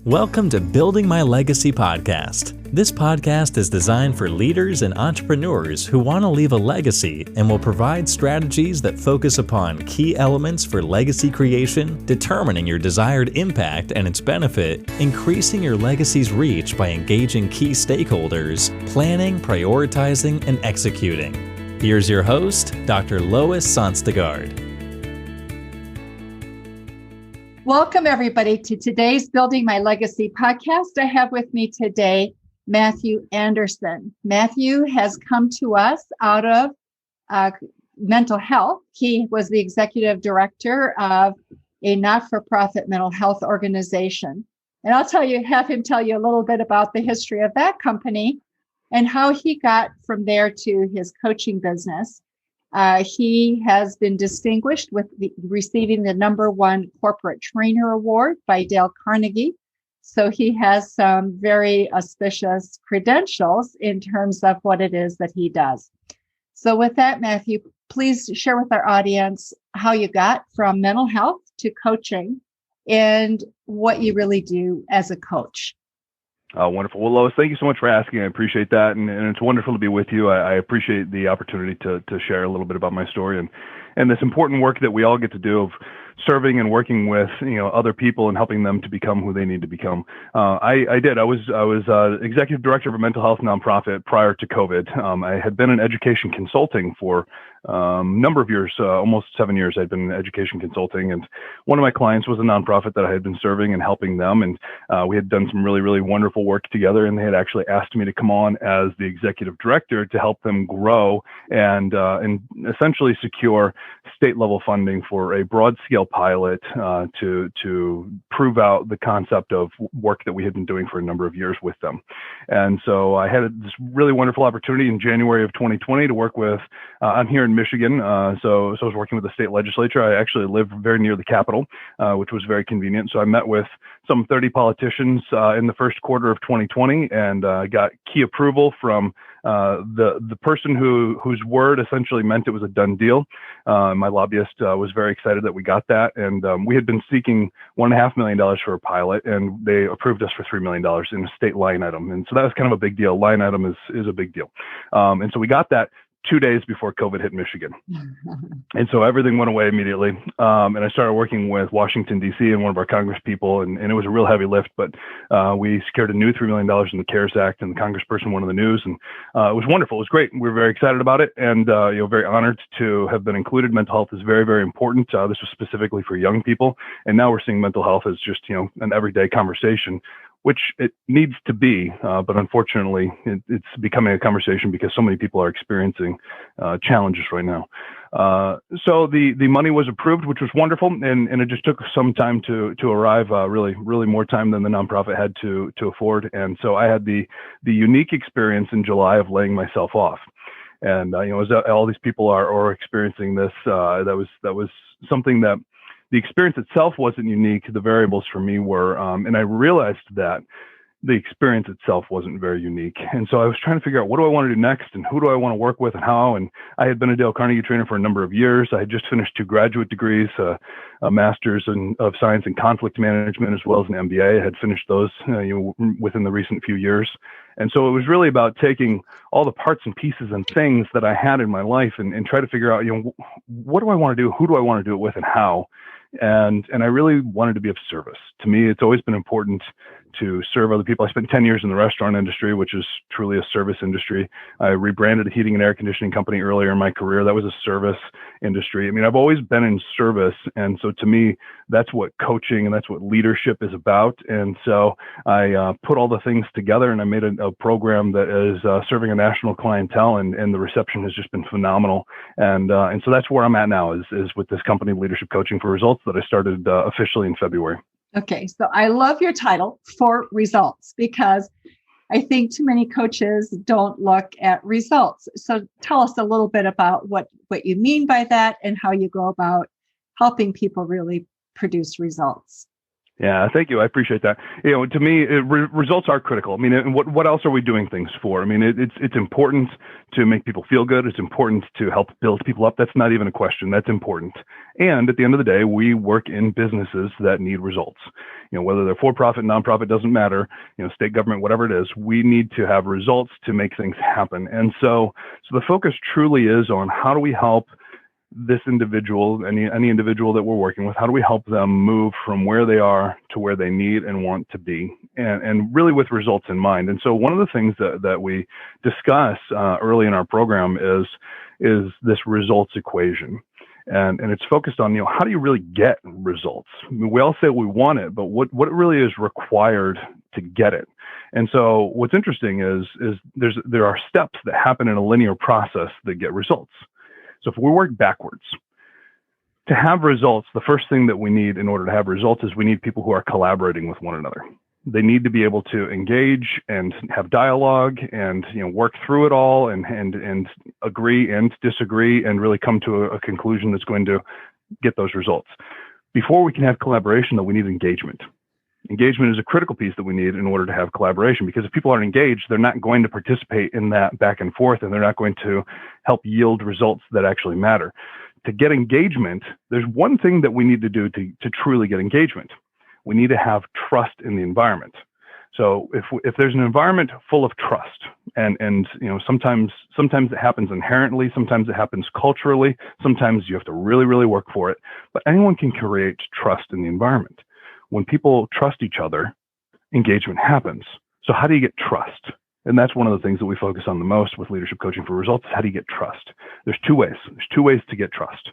Welcome to Building My Legacy podcast. This podcast is designed for leaders and entrepreneurs who want to leave a legacy and will provide strategies that focus upon key elements for legacy creation, determining your desired impact and its benefit, increasing your legacy's reach by engaging key stakeholders, planning, prioritizing, and executing. Here's your host, Dr. Lois Sonstegard. Welcome, everybody, to today's Building My Legacy podcast. I have with me today Matthew Anderson. Matthew has come to us out of mental health. He was the executive director of a not-for-profit mental health organization. And have him tell you a little bit about the history of that company and how he got from there to his coaching business. He has been distinguished with receiving the #1 Corporate Trainer Award by Dale Carnegie. So he has some very auspicious credentials in terms of what it is that he does. So with that, Matthew, please share with our audience how you got from mental health to coaching and what you really do as a coach. Wonderful. Well, Lois, thank you so much for asking. I appreciate that. And it's wonderful to be with you. I appreciate the opportunity to share a little bit about my story and this important work that we all get to do of serving and working with, other people and helping them to become who they need to become. I was executive director of a mental health nonprofit prior to COVID. I had been in education consulting for a number of years, almost 7 years. I'd been in education consulting, and one of my clients was a nonprofit that I had been serving and helping them. And we had done some really, really wonderful work together. And they had actually asked me to come on as the executive director to help them grow and essentially secure state level funding for a broad scale pilot to prove out the concept of work that we had been doing for a number of years with them. And so I had this really wonderful opportunity in January of 2020 to work with, I'm here in Michigan, so I was working with the state legislature. I actually live very near the Capitol, which was very convenient. So I met with some 30 politicians in the first quarter of 2020 and got key approval from the person whose word essentially meant it was a done deal. My lobbyist was very excited that we got that. And we had been seeking $1.5 million for a pilot, and they approved us for $3 million in a state line item. And so that was kind of a big deal. Line item is a big deal. And so we got that 2 days before COVID hit Michigan. And so everything went away immediately. And I started working with Washington, D.C. and one of our Congress people. And it was a real heavy lift, but we secured a new $3 million in the CARES Act, and the congressperson won in the news. And it was wonderful. It was great. We were very excited about it and very honored to have been included. Mental health is very, very important. This was specifically for young people. And now we're seeing mental health as just, an everyday conversation, which it needs to be, but unfortunately, it's becoming a conversation because so many people are experiencing challenges right now. So the money was approved, which was wonderful, and it just took some time to arrive. Really more time than the nonprofit had to afford, and so I had the unique experience in July of laying myself off. And as all these people are experiencing this, that was something that. The experience itself wasn't unique. The variables for me were, and I realized that the experience itself wasn't very unique. And so I was trying to figure out, what do I want to do next, and who do I want to work with, and how? And I had been a Dale Carnegie trainer for a number of years. I had just finished 2 graduate degrees, a master's of science in conflict management, as well as an MBA. I had finished those within the recent few years. And so it was really about taking all the parts and pieces and things that I had in my life and try to figure out, what do I want to do? Who do I want to do it with, and how? And I really wanted to be of service. To me, it's always been important to serve other people. I spent 10 years in the restaurant industry, which is truly a service industry. I rebranded a heating and air conditioning company earlier in my career. That was a service industry. I mean, I've always been in service. And so to me, that's what coaching and that's what leadership is about. And so I put all the things together, and I made a program that is serving a national clientele, and the reception has just been phenomenal. And so that's where I'm at now is with this company, Leadership Coaching for Results, that I started officially in February. Okay, so I love your title, For Results, because I think too many coaches don't look at results. So tell us a little bit about what you mean by that and how you go about helping people really produce results. Yeah, thank you. I appreciate that. To me, results are critical. I mean, and what else are we doing things for? I mean, it's important to make people feel good. It's important to help build people up. That's not even a question. That's important. And at the end of the day, we work in businesses that need results. Whether they're for-profit, nonprofit, doesn't matter. State government, whatever it is, we need to have results to make things happen. And so the focus truly is on how do we help this individual, any individual that we're working with, how do we help them move from where they are to where they need and want to be, and really with results in mind. And so one of the things that we discuss early in our program is this results equation. And it's focused on, how do you really get results? I mean, we all say we want it, but what really is required to get it? And so what's interesting is there are steps that happen in a linear process that get results. So if we work backwards, to have results, the first thing that we need in order to have results is we need people who are collaborating with one another. They need to be able to engage and have dialogue and work through it all and agree and disagree and really come to a conclusion that's going to get those results. Before we can have collaboration, though, we need engagement. Engagement is a critical piece that we need in order to have collaboration, because if people aren't engaged, they're not going to participate in that back and forth, and they're not going to help yield results that actually matter. To get engagement, there's one thing that we need to do to truly get engagement. We need to have trust in the environment. So if there's an environment full of trust, and sometimes it happens inherently, sometimes it happens culturally, sometimes you have to really, really work for it, but anyone can create trust in the environment. When people trust each other, engagement happens. So how do you get trust? And that's one of the things that we focus on the most with Leadership Coaching for Results. How do you get trust? There's two ways. There's two ways to get trust.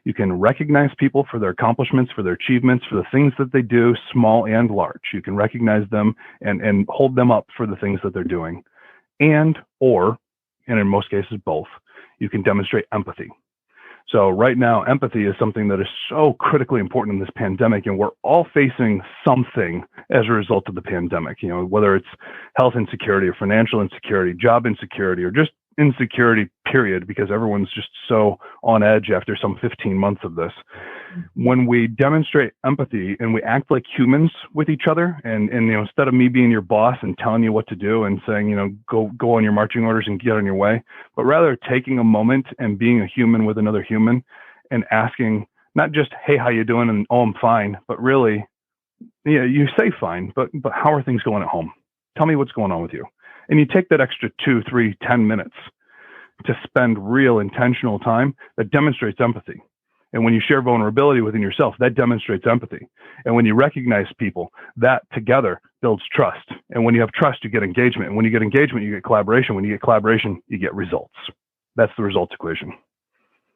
You can recognize people for their accomplishments, for their achievements, for the things that they do, small and large. You can recognize them and hold them up for the things that they're doing. And in most cases, both, you can demonstrate empathy. So right now, empathy is something that is so critically important in this pandemic, and we're all facing something as a result of the pandemic, whether it's health insecurity or financial insecurity, job insecurity, or just insecurity, period, because everyone's just so on edge after some 15 months of this. When we demonstrate empathy and we act like humans with each other, and instead of me being your boss and telling you what to do and saying, go on your marching orders and get on your way, but rather taking a moment and being a human with another human and asking not just, hey, how you doing? And, oh, I'm fine. But really, you say fine, but how are things going at home? Tell me what's going on with you. And you take that extra 2, 3, 10 minutes to spend real intentional time that demonstrates empathy. And when you share vulnerability within yourself, that demonstrates empathy. And when you recognize people, that together builds trust. And when you have trust, you get engagement. And when you get engagement, you get collaboration. When you get collaboration, you get results. That's the results equation.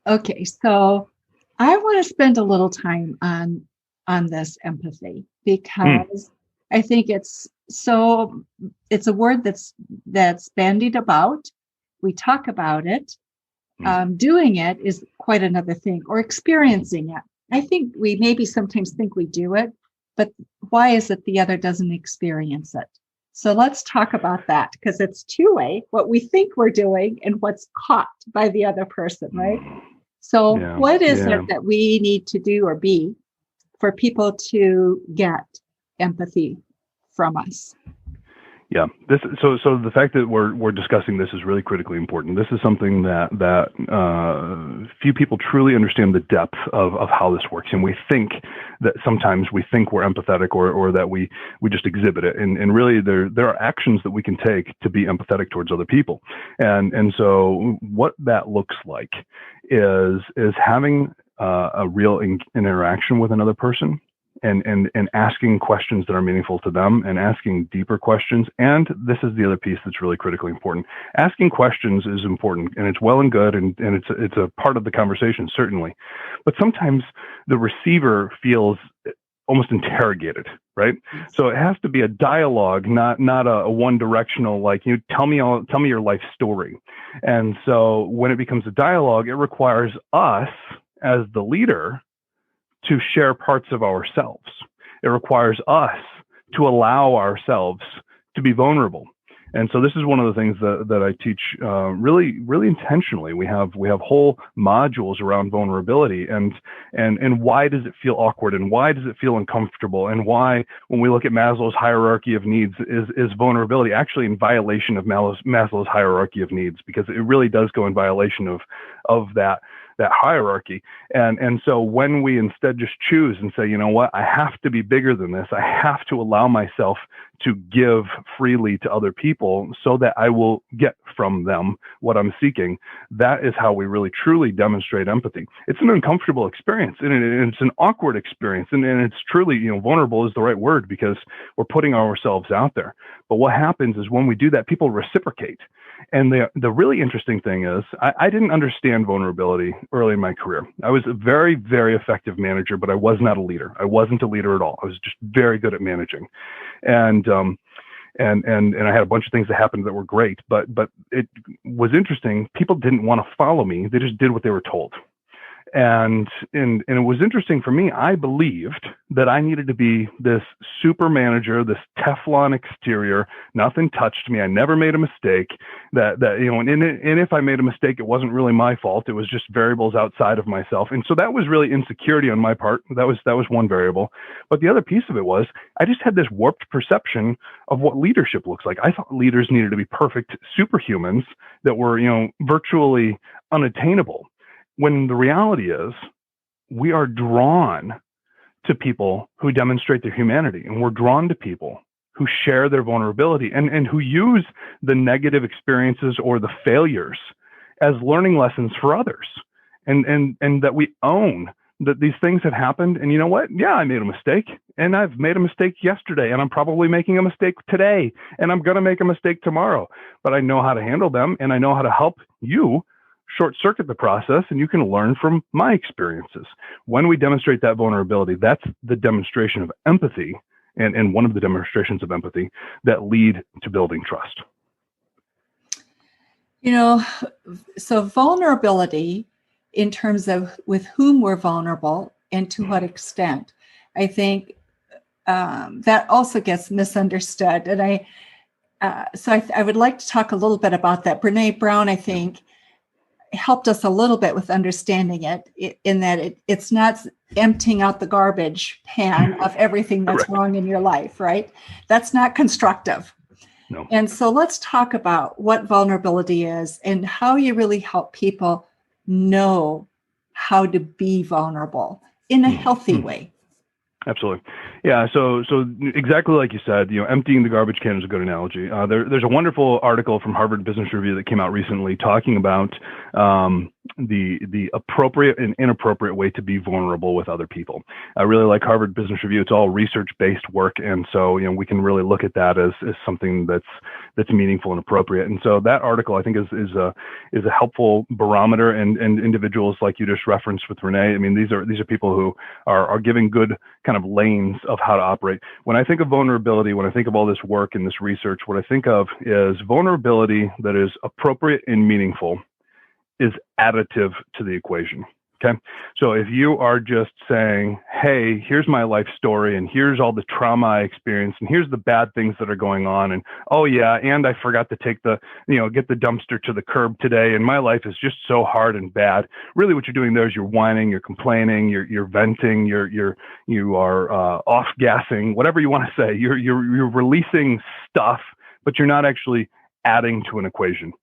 Okay, so I want to spend a little time on this empathy, because I think it's a word that's bandied about. We talk about it. Doing it is quite another thing, or experiencing it. I think we maybe sometimes think we do it, but why is it the other doesn't experience it? So let's talk about that, because it's two-way, what we think we're doing and what's caught by the other person, right? So what is it that we need to do or be for people to get empathy from us? Yeah, so the fact that we're discussing this is really critically important. This is something that few people truly understand the depth of how this works, and we think that sometimes we think we're empathetic or that we just exhibit it, and really there are actions that we can take to be empathetic towards other people, and so what that looks like is having a real interaction with another person. And asking questions that are meaningful to them, and asking deeper questions. And this is the other piece that's really critically important. Asking questions is important, and it's well and good, and it's a part of the conversation, certainly. But sometimes the receiver feels almost interrogated, right? So it has to be a dialogue, not a one-directional, like, tell me your life story. And so when it becomes a dialogue, it requires us as the leader to share parts of ourselves. It requires us to allow ourselves to be vulnerable. And so this is one of the things that I teach really, really intentionally. We have whole modules around vulnerability and why does it feel awkward and why does it feel uncomfortable and why, when we look at Maslow's hierarchy of needs, is vulnerability actually in violation of Maslow's hierarchy of needs, because it really does go in violation of that hierarchy. And so when we instead just choose and say, you know what, I have to be bigger than this, I have to allow myself to give freely to other people so that I will get from them what I'm seeking, that is how we really truly demonstrate empathy. It's an uncomfortable experience, and it's an awkward experience, and it's truly, vulnerable is the right word, because we're putting ourselves out there. But what happens is when we do that, people reciprocate. And the really interesting thing is, I didn't understand vulnerability early in my career. I was a very, very effective manager, but I was not a leader. I wasn't a leader at all. I was just very good at managing. And I had a bunch of things that happened that were great, but it was interesting. People didn't want to follow me. They just did what they were told. And it was interesting for me. I believed that I needed to be this super manager, this Teflon exterior. Nothing touched me. I never made a mistake. And if I made a mistake, it wasn't really my fault. It was just variables outside of myself. And so that was really insecurity on my part. That was one variable. But the other piece of it was, I just had this warped perception of what leadership looks like. I thought leaders needed to be perfect superhumans that were, virtually unattainable. When the reality is, we are drawn to people who demonstrate their humanity, and we're drawn to people who share their vulnerability and who use the negative experiences or the failures as learning lessons for others, and that we own that these things have happened. And you know what? Yeah, I made a mistake, and I've made a mistake yesterday, and I'm probably making a mistake today, and I'm going to make a mistake tomorrow, but I know how to handle them, and I know how to help you short circuit the process, and you can learn from my experiences. When we demonstrate that vulnerability, that's the demonstration of empathy, and one of the demonstrations of empathy that lead to building trust. So vulnerability in terms of with whom we're vulnerable and to what extent, I think that also gets misunderstood. And I would like to talk a little bit about that. Brene Brown, I think, helped us a little bit with understanding it in that it's not emptying out the garbage pan of everything that's Correct. wrong in your life, right? That's not constructive. No. And so let's talk about what vulnerability is and how you really help people know how to be vulnerable in a healthy way. Absolutely. Yeah. So exactly like you said, emptying the garbage can is a good analogy. There's a wonderful article from Harvard Business Review that came out recently talking about the appropriate and inappropriate way to be vulnerable with other people. I really like Harvard Business Review. It's all research-based work, and so we can really look at that as something that's meaningful and appropriate. And so that article, I think, is a helpful barometer. And individuals like you just referenced with Renee. I mean, these are people who are giving good kind of lanes of how to operate. When I think of vulnerability, when I think of all this work and this research, what I think of is vulnerability that is appropriate and meaningful is additive to the equation. Okay. So if you are just saying, hey, here's my life story, and here's all the trauma I experienced, and here's the bad things that are going on, and oh yeah, and I forgot to take get the dumpster to the curb today, and my life is just so hard and bad. Really what you're doing there is you're whining, you're complaining, you're venting, you are off gassing, whatever you want to say. You're releasing stuff, but you're not actually adding to an equation.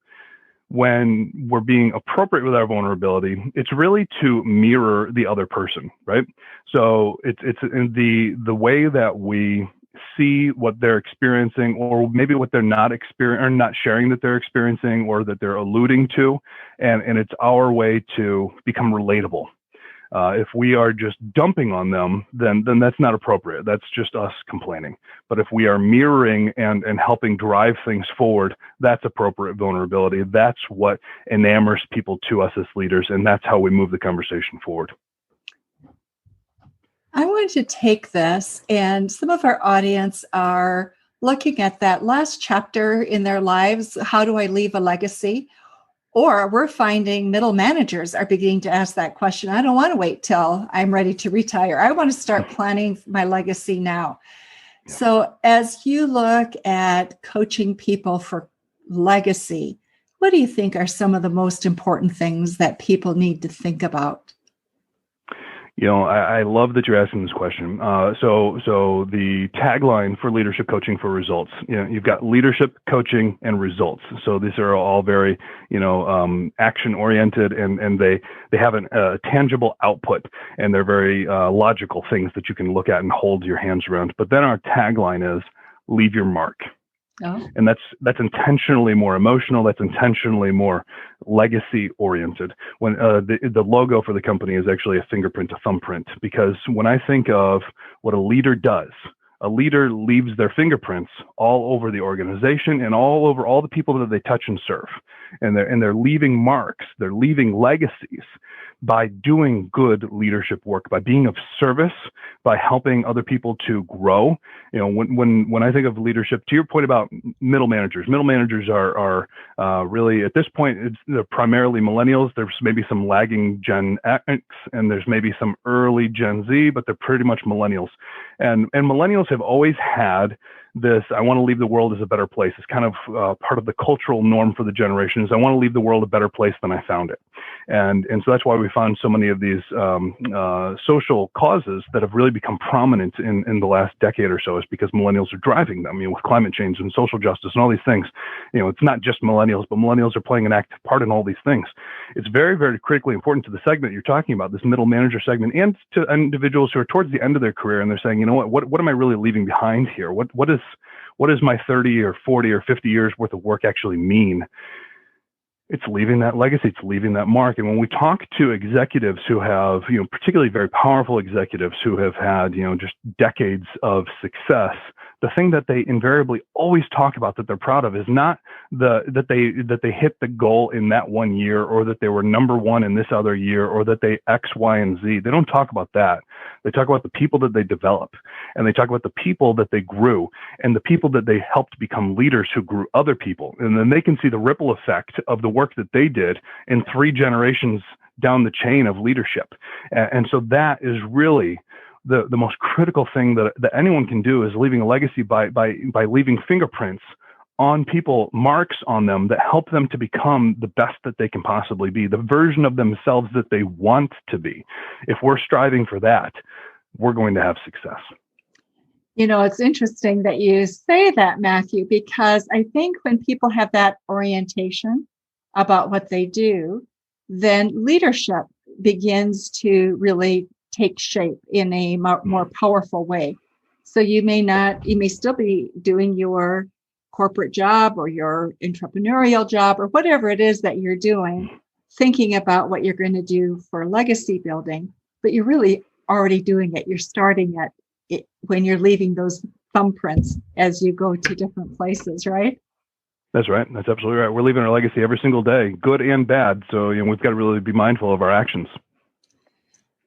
When we're being appropriate with our vulnerability, it's really to mirror the other person, right? So it's in the way that we see what they're experiencing, or maybe what they're not experiencing, or not sharing that they're experiencing, or that they're alluding to, and it's our way to become relatable. If we are just dumping on them, then that's not appropriate. That's just us complaining. But if we are mirroring and helping drive things forward, that's appropriate vulnerability. That's what enamors people to us as leaders, and that's how we move the conversation forward. I want to take this, and some of our audience are looking at that last chapter in their lives. How do I leave a legacy? Or we're finding middle managers are beginning to ask that question. I don't want to wait till I'm ready to retire. I want to start planning my legacy now. So as you look at coaching people for legacy, what do you think are some of the most important things that people need to think about? I love that you're asking this question. So the tagline for leadership coaching for results, you've got leadership, coaching, and results. So these are all very, action oriented, and they have a tangible output, and they're very logical things that you can look at and hold your hands around. But then our tagline is leave your mark. Oh. And that's intentionally more emotional. That's intentionally more legacy oriented. When the logo for the company is actually a fingerprint, a thumbprint, because when I think of what a leader does, a leader leaves their fingerprints all over the organization and all over all the people that they touch and serve. And they're leaving marks, they're leaving legacies by doing good leadership work, by being of service, by helping other people to grow. When I think of leadership, to your point about middle managers are really, at this point, they're primarily millennials. There's maybe some lagging Gen X, and there's maybe some early Gen Z, but they're pretty much millennials. And millennials have always had this, I want to leave the world as a better place. It's kind of part of the cultural norm for the generation is I want to leave the world a better place than I found it. And so that's why we found so many of these social causes that have really become prominent in the last decade or so, is because millennials are driving them, with climate change and social justice and all these things. It's not just millennials, but millennials are playing an active part in all these things. It's very, very critically important to the segment you're talking about, this middle manager segment, and to individuals who are towards the end of their career and they're saying, what am I really leaving behind here? What does my 30 or 40 or 50 years worth of work actually mean? It's leaving that legacy, it's leaving that mark. And when we talk to executives who have, particularly very powerful executives who have had, just decades of success, the thing that they invariably always talk about that they're proud of is not that they hit the goal in that one year, or that they were number one in this other year, or that they X, Y, and Z. They don't talk about that. They talk about the people that they develop, and they talk about the people that they grew, and the people that they helped become leaders who grew other people. And then they can see the ripple effect of the work that they did in 3 generations down the chain of leadership. And so that is really the most critical thing that anyone can do, is leaving a legacy by leaving fingerprints on people, marks on them that help them to become the best that they can possibly be, the version of themselves that they want to be. If we're striving for that, we're going to have success. It's interesting that you say that, Matthew, because I think when people have that orientation about what they do, then leadership begins to really take shape in a more powerful way. So you may still be doing your corporate job or your entrepreneurial job or whatever it is that you're doing, thinking about what you're going to do for legacy building, but you're really already doing it. You're starting it when you're leaving those thumbprints as you go to different places, right? That's right. That's absolutely right. We're leaving our legacy every single day, good and bad. So we've got to really be mindful of our actions.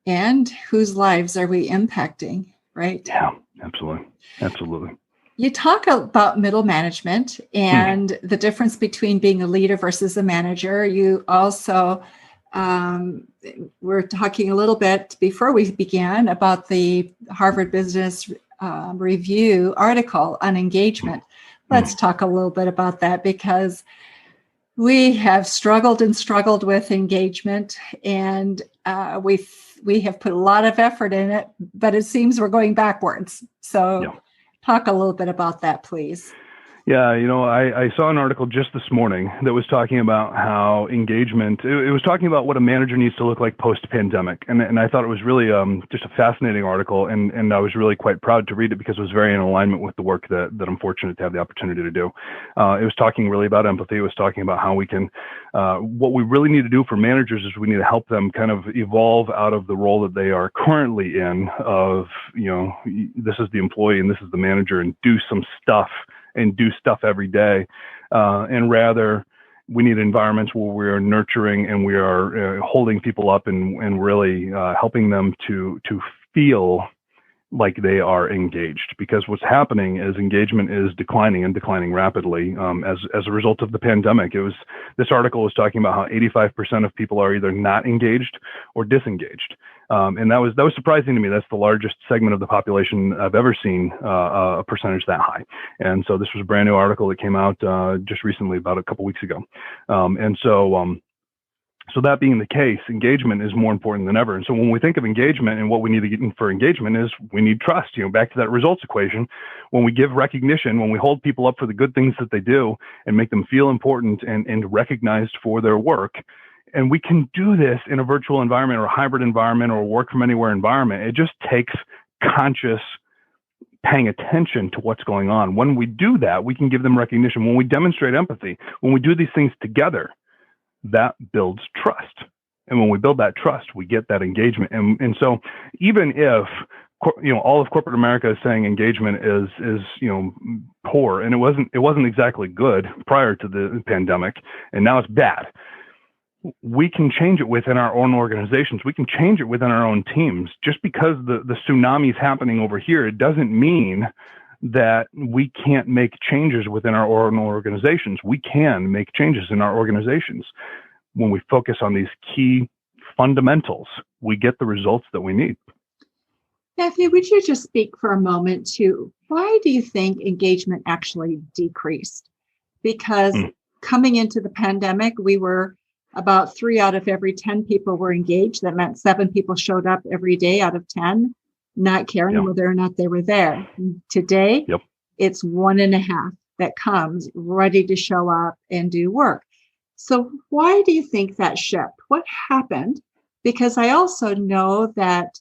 And whose lives are we impacting, right? Yeah, absolutely. Absolutely. You talk about middle management and the difference between being a leader versus a manager. You also were talking a little bit before we began about the Harvard Business Review article on engagement. Let's talk a little bit about that, because we have struggled with engagement, and we have put a lot of effort in it, but it seems we're going backwards. So talk a little bit about that, please. Yeah, I saw an article just this morning that was talking about how engagement, it was talking about what a manager needs to look like post-pandemic. And I thought it was really just a fascinating article. And I was really quite proud to read it because it was very in alignment with the work that I'm fortunate to have the opportunity to do. It was talking really about empathy. It was talking about how we can, what we really need to do for managers is we need to help them kind of evolve out of the role that they are currently in of, this is the employee and this is the manager, and do some stuff and do stuff every day. And rather, we need environments where we are nurturing and we are holding people up and really helping them to feel like they are engaged. Because what's happening is engagement is declining and declining rapidly as a result of the pandemic. This article was talking about how 85% of people are either not engaged or disengaged. And that was surprising to me. That's the largest segment of the population I've ever seen a percentage that high. And so this was a brand new article that came out just recently, about a couple weeks ago. So that being the case, engagement is more important than ever. And so when we think of engagement and what we need to get in for engagement is we need trust, back to that results equation. When we give recognition, when we hold people up for the good things that they do and make them feel important and recognized for their work, and we can do this in a virtual environment or a hybrid environment or a work from anywhere environment. It just takes conscious paying attention to what's going on. When we do that, we can give them recognition. When we demonstrate empathy, when we do these things together, that builds trust. And when we build that trust, we get that engagement. And so even if, all of corporate America is saying engagement is poor, and it wasn't exactly good prior to the pandemic, and now it's bad. We can change it within our own organizations. We can change it within our own teams. Just because the tsunami is happening over here, it doesn't mean that we can't make changes within our own organizations. We can make changes in our organizations. When we focus on these key fundamentals, we get the results that we need. Matthew, would you just speak for a moment to why do you think engagement actually decreased? Because coming into the pandemic, we were about 3 out of every 10 people were engaged. That meant 7 people showed up every day out of 10. Not caring whether or not they were there. Today, it's 1.5 that comes ready to show up and do work. So why do you think that shift? What happened? Because I also know that,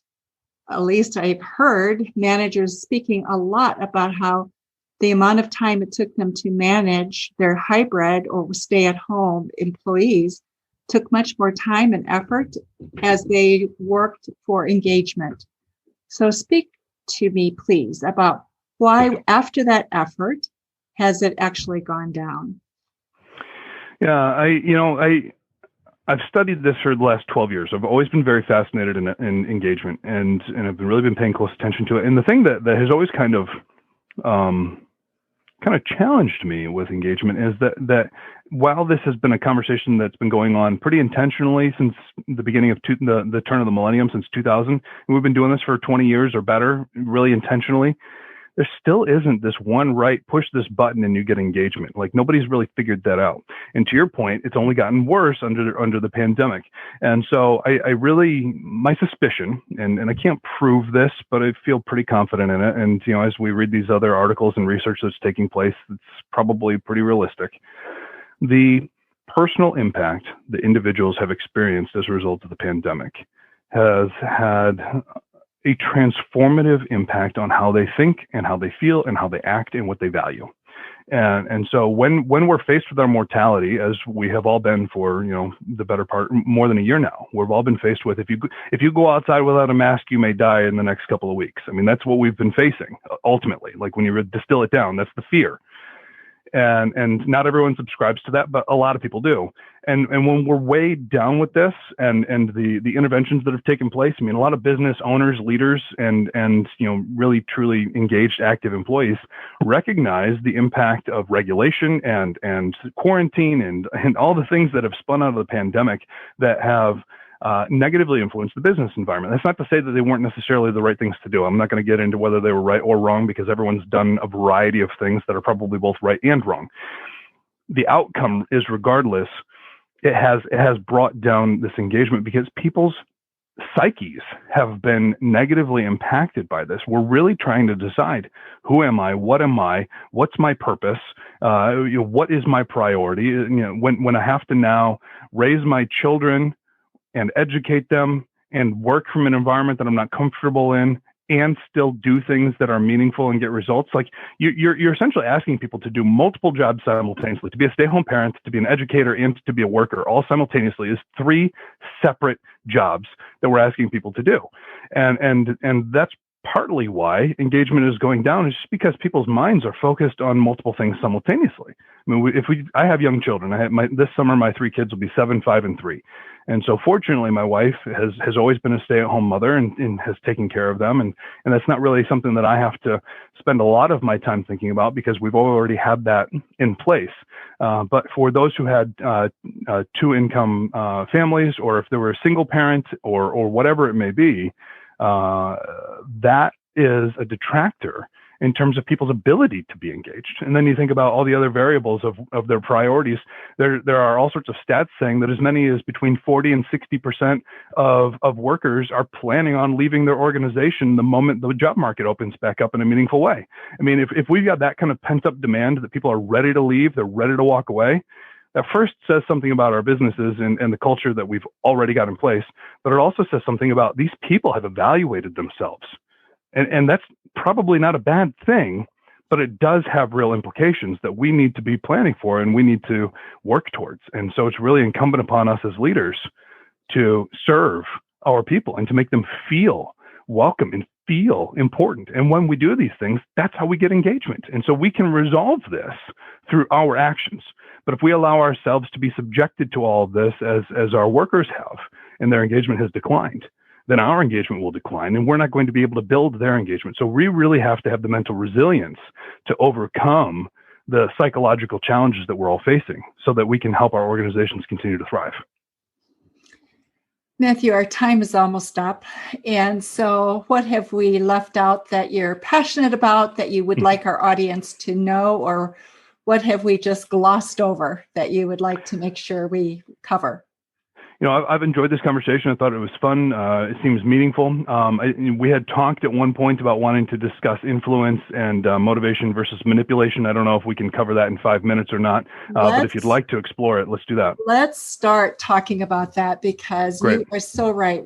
at least I've heard managers speaking a lot about how the amount of time it took them to manage their hybrid or stay-at-home employees took much more time and effort as they worked for engagement. So speak to me, please, about why after that effort has it actually gone down? Yeah, I've studied this for the last 12 years. I've always been very fascinated in engagement, and I've really been paying close attention to it. And the thing that has always kind of challenged me with engagement is that while this has been a conversation that's been going on pretty intentionally since the beginning of the turn of the millennium, since 2000, and we've been doing this for 20 years or better, really intentionally, there still isn't this one right push this button and you get engagement. Like nobody's really figured that out. And to your point, it's only gotten worse under the pandemic. And so I really, my suspicion, and I can't prove this, but I feel pretty confident in it. And as we read these other articles and research that's taking place, it's probably pretty realistic. The personal impact that individuals have experienced as a result of the pandemic has had a transformative impact on how they think and how they feel and how they act and what they value. And so when we're faced with our mortality, as we have all been for, the better part, more than a year now, we've all been faced with, if you go outside without a mask, you may die in the next couple of weeks. I mean, that's what we've been facing ultimately. Like when you distill it down, that's the fear. And not everyone subscribes to that, but a lot of people do. And when we're weighed down with this and the interventions that have taken place, I mean, a lot of business owners, leaders, and really truly engaged, active employees recognize the impact of regulation and quarantine and all the things that have spun out of the pandemic that have negatively influenced the business environment. That's not to say that they weren't necessarily the right things to do. I'm not going to get into whether they were right or wrong because everyone's done a variety of things that are probably both right and wrong. The outcome is regardless, it has brought down this engagement because people's psyches have been negatively impacted by this. We're really trying to decide, who am I? What's my purpose? What is my priority? When I have to now raise my children and educate them and work from an environment that I'm not comfortable in and still do things that are meaningful and get results. Like you're essentially asking people to do multiple jobs simultaneously. To be a stay-at-home parent, to be an educator, and to be a worker all simultaneously is 3 separate jobs that we're asking people to do. And that's partly why engagement is going down is just because people's minds are focused on multiple things simultaneously. I mean, I have young children. This summer, my 3 kids will be 7, 5, and 3. And so fortunately, my wife has always been a stay-at-home mother and has taken care of them. And that's not really something that I have to spend a lot of my time thinking about because we've already had that in place. But for those who had 2-income families, or if there were a single parent or whatever it may be, that is a detractor in terms of people's ability to be engaged. And then you think about all the other variables of their priorities. There are all sorts of stats saying that as many as between 40 and 60% of workers are planning on leaving their organization the moment the job market opens back up in a meaningful way. I mean, if we've got that kind of pent-up demand that people are ready to leave, they're ready to walk away, that first says something about our businesses and the culture that we've already got in place, but it also says something about these people have evaluated themselves. And that's probably not a bad thing, but it does have real implications that we need to be planning for and we need to work towards. And so it's really incumbent upon us as leaders to serve our people and to make them feel welcome and feel important. And when we do these things, that's how we get engagement. And so we can resolve this through our actions. But if we allow ourselves to be subjected to all of this as our workers have, and their engagement has declined, then our engagement will decline and we're not going to be able to build their engagement. So we really have to have the mental resilience to overcome the psychological challenges that we're all facing so that we can help our organizations continue to thrive. Matthew, our time is almost up. And so what have we left out that you're passionate about, that you would like our audience to know, or what have we just glossed over that you would like to make sure we cover? You know, I've enjoyed this conversation. I thought it was fun. It seems meaningful. We had talked at one point about wanting to discuss influence and motivation versus manipulation. I don't know if we can cover that in 5 minutes or not, but if you'd like to explore it, let's do that. Let's start talking about that because Great. You are so right.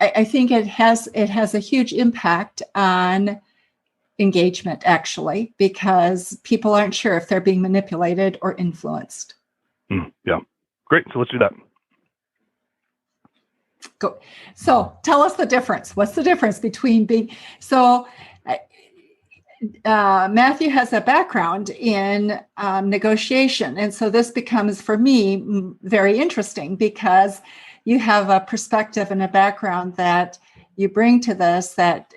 I think it has a huge impact on engagement, actually, because people aren't sure if they're being manipulated or influenced. Yeah. Great. So let's do that. Go. So tell us the difference. What's the difference between being, Matthew has a background in negotiation. And so this becomes, for me, very interesting because you have a perspective and a background that you bring to this that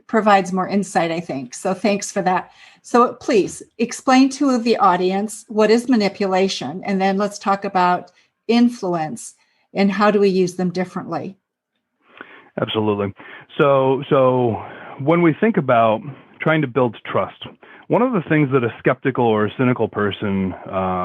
provides more insight, I think. So thanks for that. So please explain to the audience what is manipulation, and then let's talk about influence and how do we use them differently. Absolutely. So when we think about trying to build trust, one of the things that a skeptical or a cynical person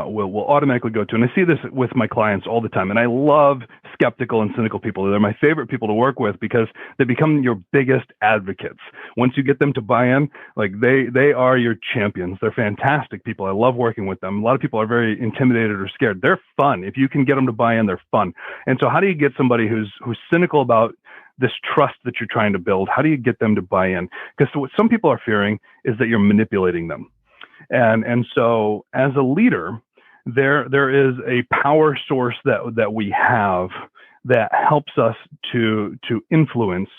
will automatically go to, and I see this with my clients all the time, and I love skeptical and cynical people. They're my favorite people to work with because they become your biggest advocates. Once you get them to buy in, like they are your champions. They're fantastic people. I love working with them. A lot of people are very intimidated or scared. They're fun. If you can get them to buy in, they're fun. And so how do you get somebody who's cynical about this trust that you're trying to build? How do you get them to buy in? Because what some people are fearing is that you're manipulating them. And so as a leader, there is a power source that we have that helps us to influence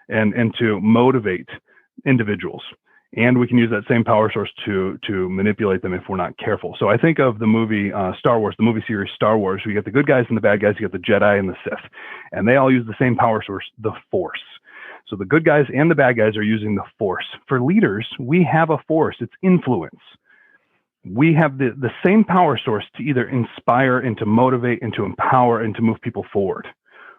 and to motivate individuals. And we can use that same power source to manipulate them if we're not careful. So I think of the movie Star Wars, the movie series Star Wars. We get the good guys and the bad guys. You get the Jedi and the Sith. And they all use the same power source, the Force. So the good guys and the bad guys are using the Force. For leaders, we have a force. It's influence. We have the same power source to either inspire and to motivate and to empower and to move people forward.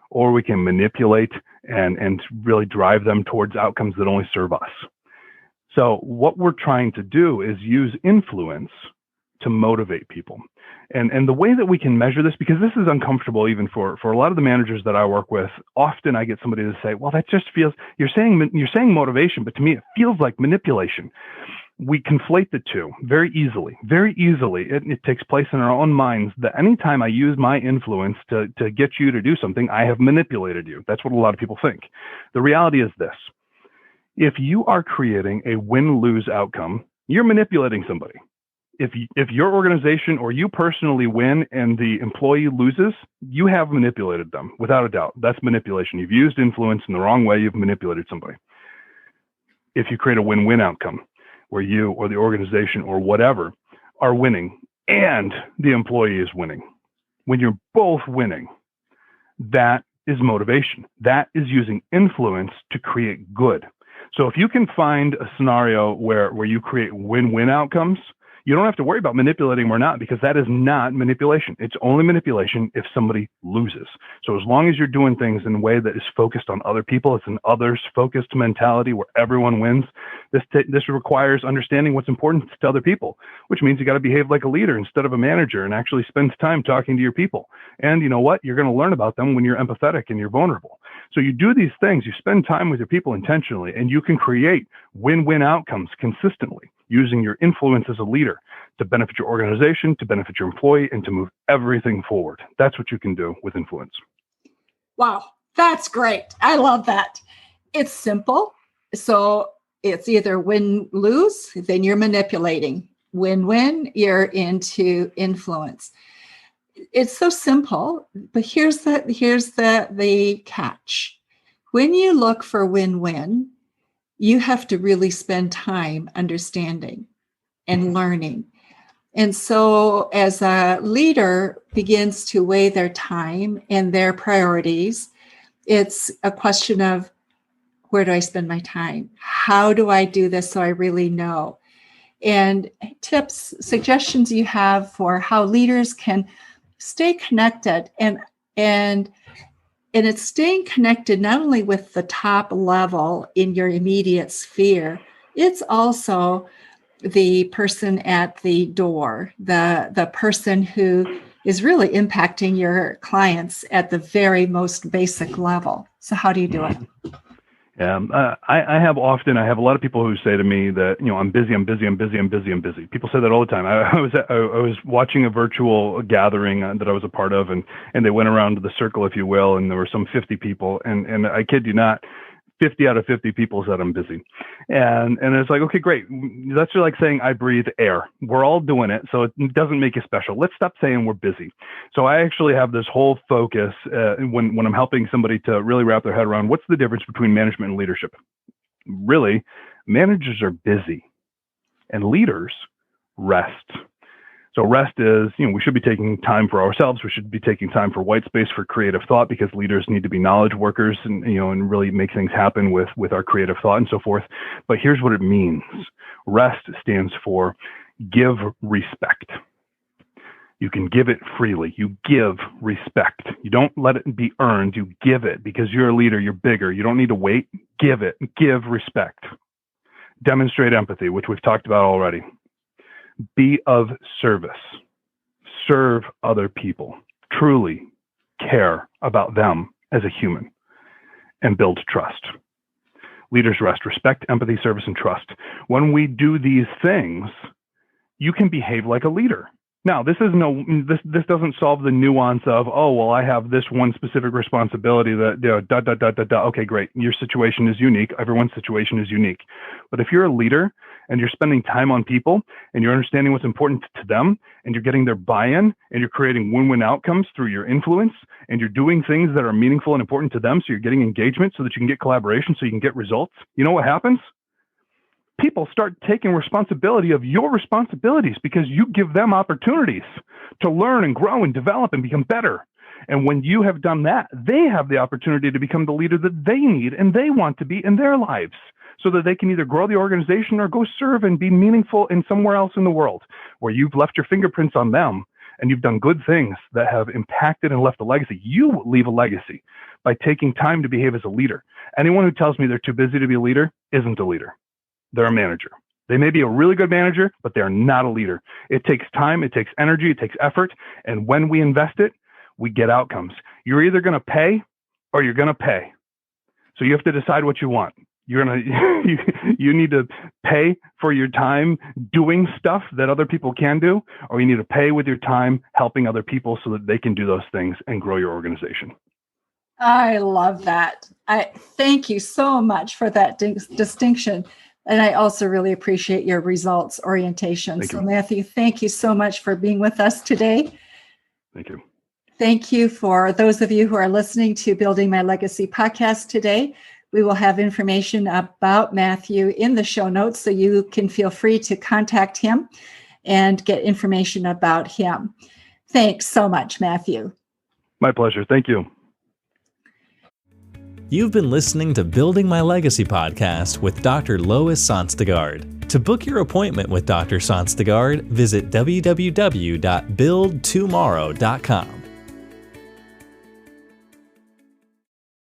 Or we can manipulate and really drive them towards outcomes that only serve us. So what we're trying to do is use influence to motivate people. And the way that we can measure this, because this is uncomfortable even for a lot of the managers that I work with, often I get somebody to say, well, that just feels, you're saying motivation, but to me, it feels like manipulation. We conflate the two very easily. It takes place in our own minds that anytime I use my influence to get you to do something, I have manipulated you. That's what a lot of people think. The reality is this. If you are creating a win-lose outcome, you're manipulating somebody. If your organization or you personally win and the employee loses, you have manipulated them without a doubt. That's manipulation. You've used influence in the wrong way. You've manipulated somebody. If you create a win-win outcome where you or the organization or whatever are winning and the employee is winning, when you're both winning, that is motivation. That is using influence to create good. So if you can find a scenario where you create win-win outcomes, you don't have to worry about manipulating or not, because that is not manipulation. It's only manipulation if somebody loses. So as long as you're doing things in a way that is focused on other people, it's an others-focused mentality where everyone wins. This requires understanding what's important to other people, which means you got to behave like a leader instead of a manager and actually spend time talking to your people. And you know what? You're going to learn about them when you're empathetic and you're vulnerable. So you do these things, you spend time with your people intentionally, and you can create win-win outcomes consistently, using your influence as a leader to benefit your organization, to benefit your employee, and to move everything forward. That's what you can do with influence. Wow, that's great. I love that. It's simple. So it's either win-lose, then you're manipulating. Win-win, you're into influence. It's so simple, but here's the catch. When you look for win-win, you have to really spend time understanding and learning. And so as a leader begins to weigh their time and their priorities, it's a question of, where do I spend my time? How do I do this so I really know? And tips, suggestions you have for how leaders can stay connected, and it's staying connected not only with the top level in your immediate sphere, it's also the person at the door, the person who is really impacting your clients at the very most basic level. So how do you do it? I have a lot of people who say to me that, I'm busy. People say that all the time. I was watching a virtual gathering that I was a part of, and they went around the circle, if you will, and there were some 50 people, and I kid you not, 50 out of 50 people said I'm busy. And it's like, okay, great. That's like saying I breathe air. We're all doing it, so it doesn't make you special. Let's stop saying we're busy. So I actually have this whole focus when I'm helping somebody to really wrap their head around what's the difference between management and leadership. Really, managers are busy and leaders rest. So rest is, we should be taking time for ourselves. We should be taking time for white space for creative thought, because leaders need to be knowledge workers and, and really make things happen with our creative thought and so forth. But here's what it means. Rest stands for give respect. You can give it freely. You give respect. You don't let it be earned. You give it because you're a leader. You're bigger. You don't need to wait. Give it. Give respect. Demonstrate empathy, which we've talked about already. Be of service. Serve other people. Truly care about them as a human, and build trust. Leaders rest, respect, empathy, service, and trust. When we do these things, you can behave like a leader. Now, this doesn't solve the nuance of, I have this one specific responsibility that, Okay, great. Your situation is unique. Everyone's situation is unique. But if you're a leader and you're spending time on people and you're understanding what's important to them and you're getting their buy-in and you're creating win-win outcomes through your influence and you're doing things that are meaningful and important to them, so you're getting engagement so that you can get collaboration, so you can get results, you know what happens? People start taking responsibility of your responsibilities because you give them opportunities to learn and grow and develop and become better. And when you have done that, they have the opportunity to become the leader that they need and they want to be in their lives, so that they can either grow the organization or go serve and be meaningful in somewhere else in the world where you've left your fingerprints on them and you've done good things that have impacted and left a legacy. You leave a legacy by taking time to behave as a leader. Anyone who tells me they're too busy to be a leader isn't a leader. They're a manager. They may be a really good manager, but they're not a leader. It takes time, it takes energy, it takes effort. And when we invest it, we get outcomes. You're either going to pay or you're going to pay. So you have to decide what you want. You need to pay for your time doing stuff that other people can do, or you need to pay with your time helping other people so that they can do those things and grow your organization. I love that. I thank you so much for that distinction. And I also really appreciate your results orientation. Thank you. Matthew, thank you so much for being with us today. Thank you. Thank you for those of you who are listening to Building My Legacy podcast today. We will have information about Matthew in the show notes, so you can feel free to contact him and get information about him. Thanks so much, Matthew. My pleasure. Thank you. You've been listening to Building My Legacy podcast with Dr. Lois Sonstegard. To book your appointment with Dr. Sonstegard, visit www.buildtomorrow.com.